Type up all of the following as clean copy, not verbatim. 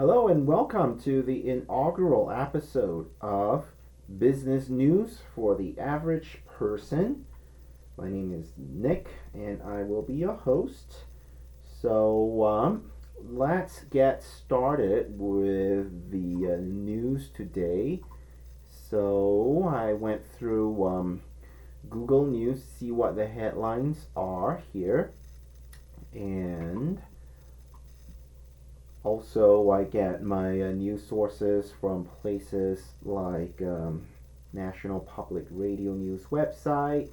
Hello and welcome to the inaugural episode of Business News for the Average Person. My name is Nick and I will be your host. Let's get started with the news today. So, I went through Google News to see what the headlines are here. And also, I get my news sources from places like National Public Radio News website.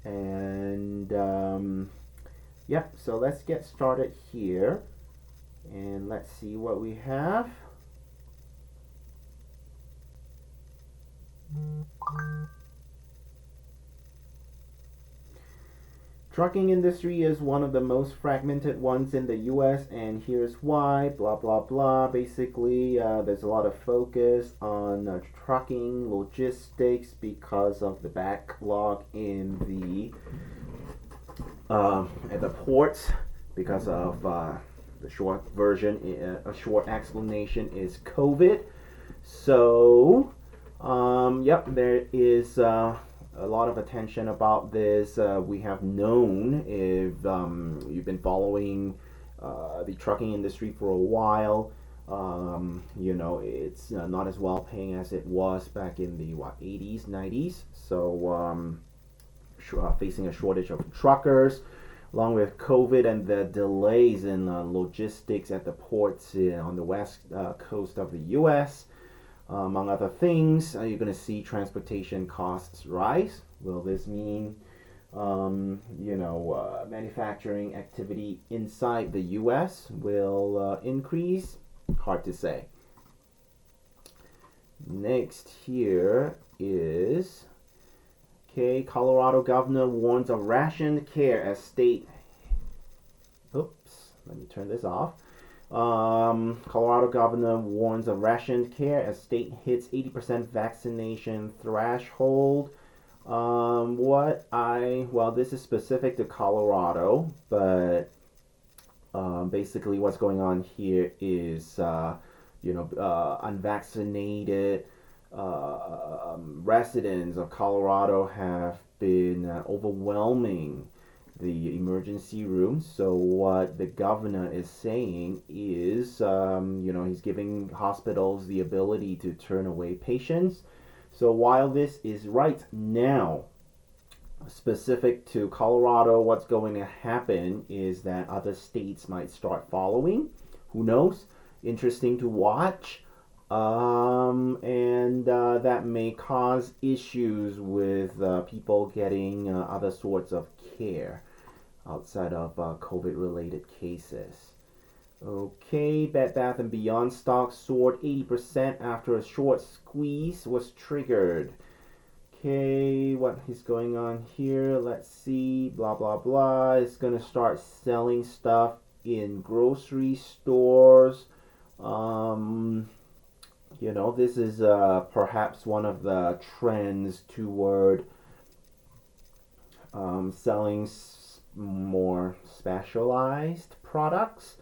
And so let's get started here. And let's see what we have. Trucking industry is one of the most fragmented ones in the US, and here's why, blah blah blah. Basically, there's a lot of focus on trucking logistics because of the backlog in at the ports because of the short version, a short explanation is COVID. So, there is a lot of attention about this. We have known, if you've been following the trucking industry for a while, it's not as well paying as it was back in the 80s, 90s. So, facing a shortage of truckers, along with COVID and the delays in logistics at the ports on the west coast of the U.S. Among other things, you're going to see transportation costs rise. Will this mean, manufacturing activity inside the U.S. will increase? Hard to say. Next here is, Colorado governor warns of rationed care as state. Oops, let me turn this off. Colorado governor warns of rationed care as state hits 80% vaccination threshold. This is specific to Colorado, but basically what's going on here is, unvaccinated residents of Colorado have been overwhelming the emergency room. So what the governor is saying is, he's giving hospitals the ability to turn away patients. So while this is right now specific to Colorado, what's going to happen is that other states might start following. Who knows? Interesting to watch. That may cause issues with people getting other sorts of care outside of COVID-related cases. BedBath&Beyond stock soared 80% after a short squeeze was triggered. What is going on here? Let's see. Blah, blah, blah. It's going to start selling stuff in grocery stores. This is perhaps one of the trends toward selling more specialized products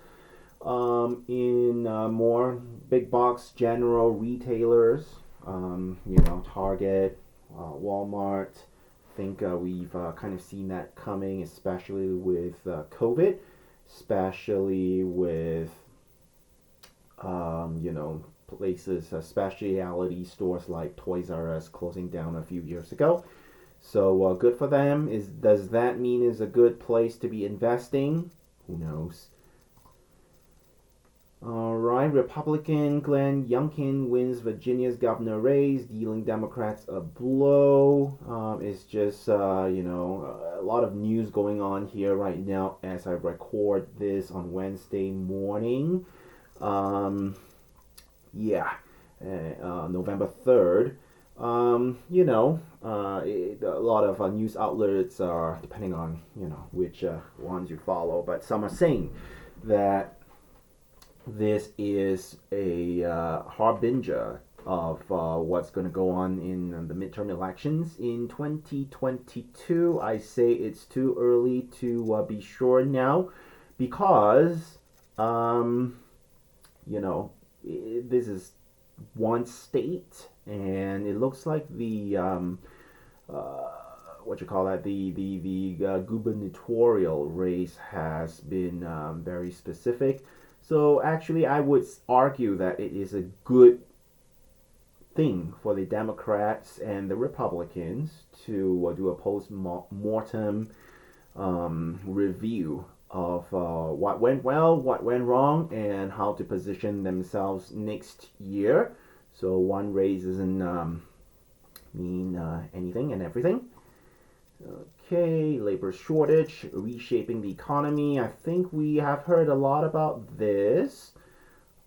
in more big box general retailers, Target, Walmart. I think we've kind of seen that coming, especially with COVID, especially with places, specialty stores like Toys R Us closing down a few years ago. So good for them. Does that mean it's a good place to be investing? Who knows? Alright, Republican Glenn Youngkin wins Virginia's governor race, dealing Democrats a blow. It's just, a lot of news going on here right now as I record this on Wednesday morning. November 3rd. A lot of news outlets are, depending on, which ones you follow, but some are saying that this is a harbinger of what's going to go on in the midterm elections in 2022. I say it's too early to be sure now because, this is one state, and it looks like the what you call that, the gubernatorial race has been very specific. So actually, I would argue that it is a good thing for the Democrats and the Republicans to do a post-mortem review of what went well, what went wrong, and how to position themselves next year. So one race doesn't mean anything and everything. Okay, labor shortage, reshaping the economy. I think we have heard a lot about this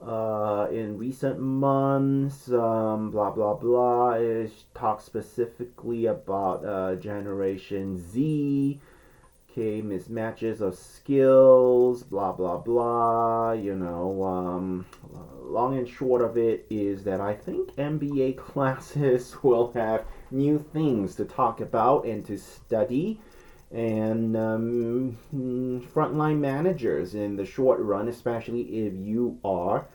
in recent months. Blah blah blah. It talks specifically about Generation Z. Okay, mismatches of skills. Blah blah blah. Long and short of it is that I think MBA classes will have new things to talk about and to study, and frontline managers in the short run, especially if you are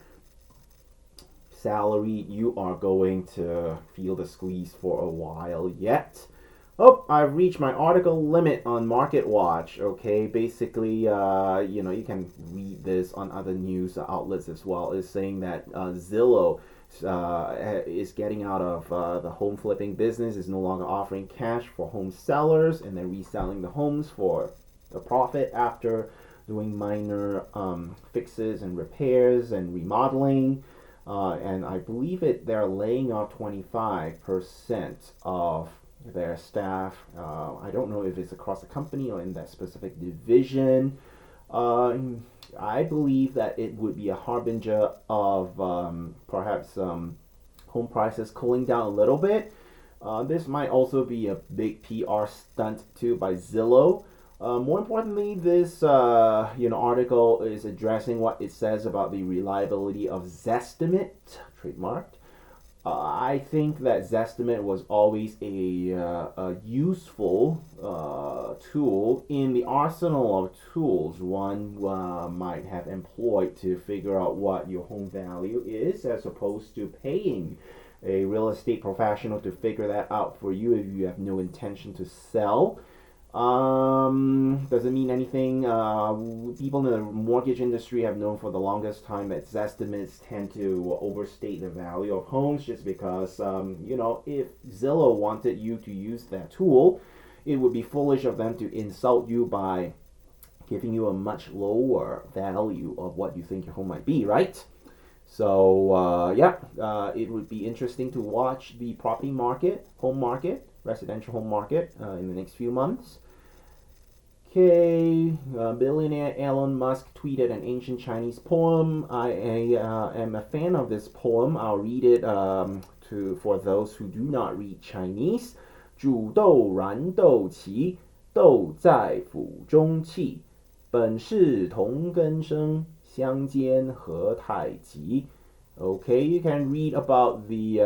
salaried, you are going to feel the squeeze for a while yet. Oh, I've reached my article limit on MarketWatch. Okay, basically, you can read this on other news outlets as well. It's saying that Zillow is getting out of the home flipping business, is no longer offering cash for home sellers, and then reselling the homes for a profit after doing minor fixes and repairs and remodeling. And I believe they're laying off 25% of their staff. I don't know if it's across the company or in that specific division. I believe that it would be a harbinger of perhaps home prices cooling down a little bit. This might also be a big PR stunt too by Zillow. More importantly, this article is addressing what it says about the reliability of Zestimate, trademarked. I think that Zestimate was always a useful tool in the arsenal of tools one might have employed to figure out what your home value is, as opposed to paying a real estate professional to figure that out for you if you have no intention to sell. Doesn't mean anything. People in the mortgage industry have known for the longest time that estimates tend to overstate the value of homes, just because, if Zillow wanted you to use that tool, it would be foolish of them to insult you by giving you a much lower value of what you think your home might be, right? So, it would be interesting to watch the property market, home market, residential home market in the next few months. Okay, billionaire Elon Musk tweeted an ancient Chinese poem. I am a fan of this poem. I'll read it for those who do not read Chinese. 煮豆燃豆萁，豆在釜中泣。本是同根生，相煎何太急. Okay, you can read about the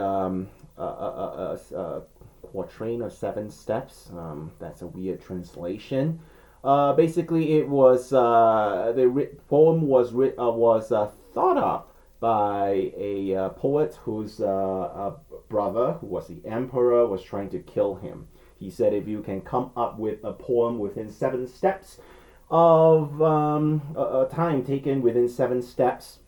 quatrain of 7 steps. That's a weird translation. Basically, it was the poem was thought up by a poet whose brother, who was the emperor, was trying to kill him. He said, if you can come up with a poem within 7 steps of a time taken within 7 steps,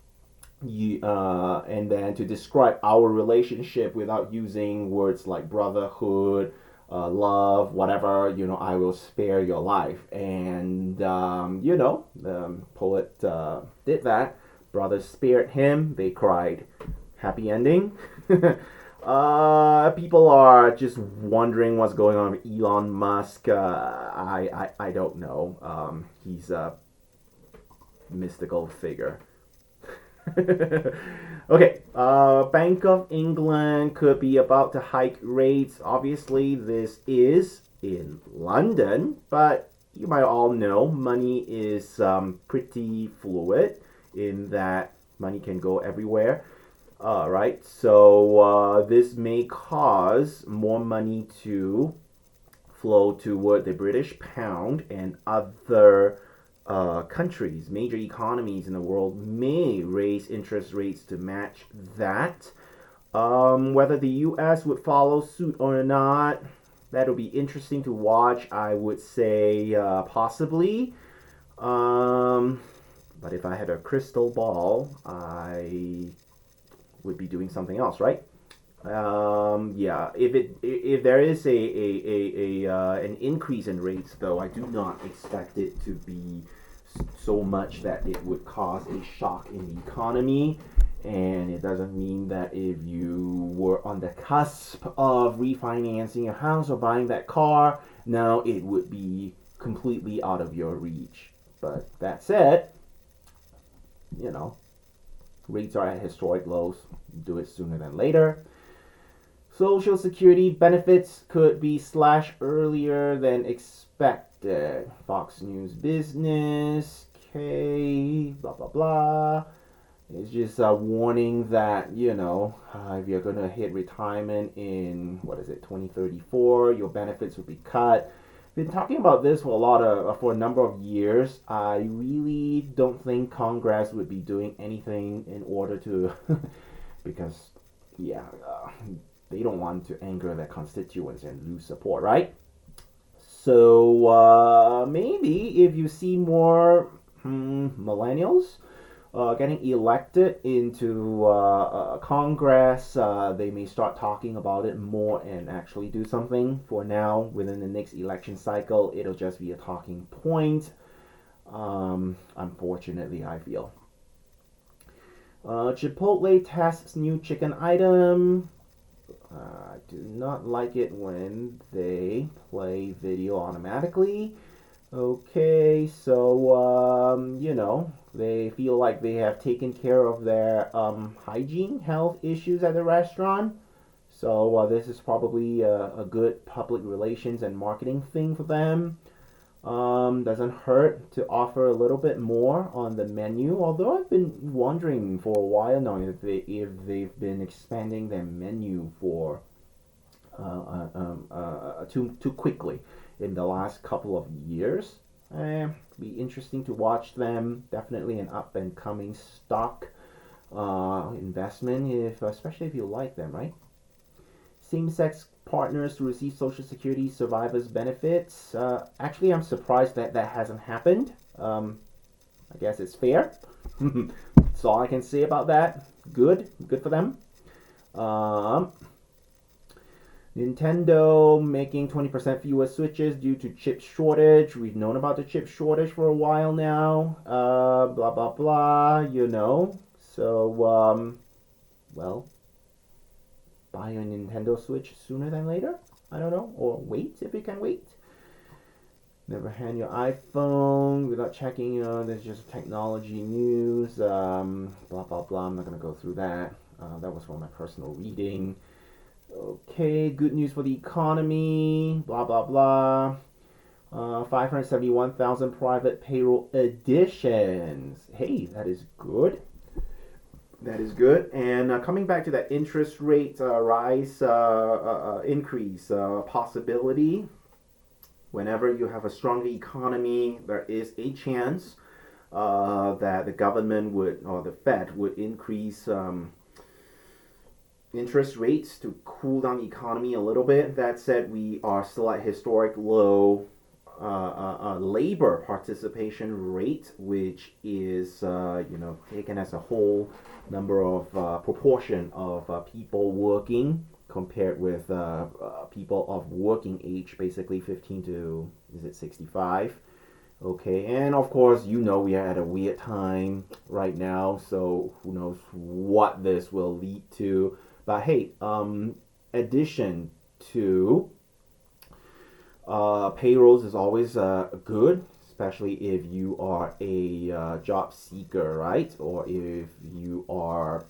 and then to describe our relationship without using words like brotherhood, love, whatever, I will spare your life. And, the poet did that. Brothers spared him. They cried. Happy ending. People are just wondering what's going on with Elon Musk. I don't know. He's a mystical figure. Okay, Bank of England could be about to hike rates. Obviously, this is in London, but you might all know money is pretty fluid in that money can go everywhere. Right, so this may cause more money to flow toward the British pound and other countries, major economies in the world may raise interest rates to match that. Whether the U.S. would follow suit or not, that'll be interesting to watch. I would say possibly. Um, but if I had a crystal ball, I would be doing something else, right? Yeah, if there is an increase in rates, though, I do not expect it to be so much that it would cause a shock in the economy. And it doesn't mean that if you were on the cusp of refinancing your house or buying that car, now it would be completely out of your reach. But that said, you know, rates are at historic lows. Do it sooner than later. Social Security benefits could be slashed earlier than expected. Fox News Business, K, blah, blah, blah. It's just a warning that, if you're going to hit retirement in, 2034, your benefits will be cut. Been talking about this for a number of years. I really don't think Congress would be doing anything in order to, because, they don't want to anger their constituents and lose support, right? So maybe if you see more millennials getting elected into Congress, they may start talking about it more and actually do something. For now, within the next election cycle, it'll just be a talking point. Unfortunately, I feel. Chipotle tests new chicken item. I do not like it when they play video automatically. Okay, so, they feel like they have taken care of their hygiene, health issues at the restaurant. So this is probably a good public relations and marketing thing for them. Doesn't hurt to offer a little bit more on the menu. Although I've been wondering for a while now if they've been expanding their menu for too quickly in the last couple of years. Be interesting to watch them. Definitely an up and coming stock investment, especially if you like them, right? Same-sex partners to receive Social Security survivors benefits. Actually, I'm surprised that hasn't happened. I guess it's fair. That's all I can say about that. Good for them. Nintendo making 20% fewer Switches due to chip shortage. We've known about the chip shortage for a while now. Blah, blah, blah, So, well, buy a Nintendo Switch sooner than later. I don't know. Or wait if you can wait. Never hand your iPhone without checking, there's just technology news. Blah, blah, blah. I'm not going to go through that. That was from my personal reading. Okay, good news for the economy. Blah, blah, blah. 571,000 private payroll additions. Hey, that is good. That is good. And coming back to that interest rate rise, increase possibility, whenever you have a stronger economy, there is a chance that the government or the Fed would increase interest rates to cool down the economy a little bit. That said, we are still at historic low labor participation rate, which is taken as a whole number of proportion of people working compared with people of working age, basically 15 to 65. Okay, and of course, we are at a weird time right now, so who knows what this will lead to. But hey, addition to payrolls is always good, especially if you are a job seeker, right? Or if you are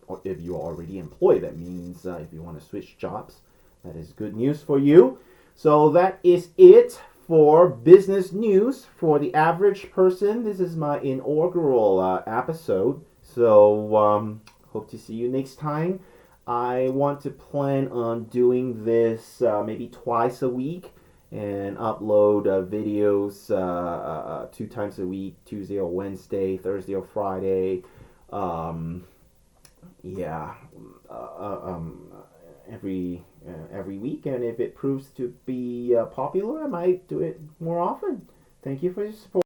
already employed. That means if you want to switch jobs, that is good news for you. So that is it for business news for the average person. This is my inaugural episode. So hope to see you next time. I want to plan on doing this maybe twice a week. and upload videos 2 times a week, Tuesday or Wednesday, Thursday or Friday. Um, yeah, uh, uh, um, every week, and if it proves to be popular, I might do it more often. Thank you for your support.